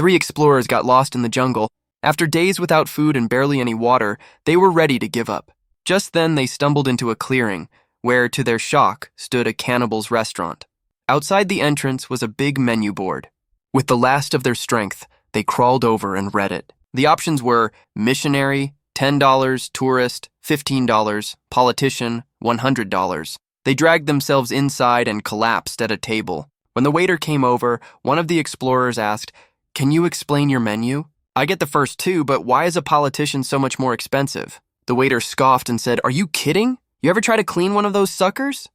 three explorers got lost in the jungle. After days without food and barely any water, they were ready to give up. Just then, they stumbled into a clearing, where, to their shock, stood a cannibal's restaurant. Outside the entrance was a big menu board. With the last of their strength, they crawled over and read it. The options were missionary, $10, tourist, $15, politician, $100. They dragged themselves inside and collapsed at a table. When the waiter came over, one of the explorers asked, "Can you explain your menu? I get the first two, but why is a politician so much more expensive?" The waiter scoffed and said, "Are you kidding? You ever try to clean one of those suckers?"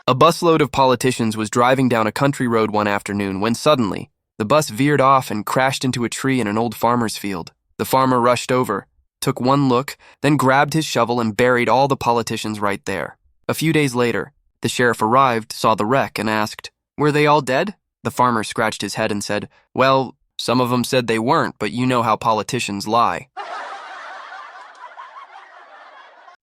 A busload of politicians was driving down a country road one afternoon when suddenly, the bus veered off and crashed into a tree in an old farmer's field. The farmer rushed over, took one look, then grabbed his shovel and buried all the politicians right there. A few days later, the sheriff arrived, saw the wreck, and asked, "Were they all dead?" The farmer scratched his head and said, "Well, some of them said they weren't, but you know how politicians lie."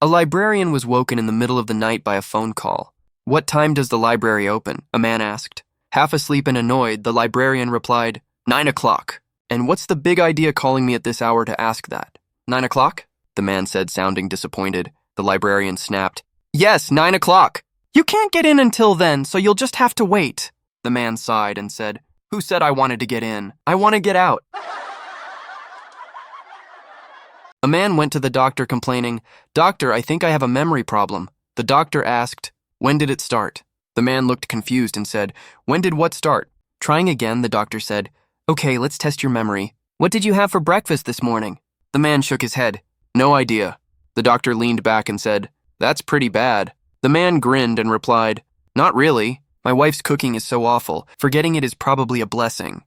A librarian was woken in the middle of the night by a phone call. "What time does the library open?" a man asked. Half asleep and annoyed, the librarian replied, 9 o'clock. "And what's the big idea calling me at this hour to ask that?" 9 o'clock? The man said, sounding disappointed. The librarian snapped, "Yes, 9 o'clock. You can't get in until then, so you'll just have to wait." The man sighed and said, "Who said I wanted to get in? I want to get out." A man went to the doctor complaining, "Doctor, I think I have a memory problem." The doctor asked, "When did it start?" The man looked confused and said, "When did what start?" Trying again, the doctor said, "Okay, let's test your memory. What did you have for breakfast this morning?" The man shook his head. "No idea." The doctor leaned back and said, "That's pretty bad." The man grinned and replied, "Not really. My wife's cooking is so awful. Forgetting it is probably a blessing."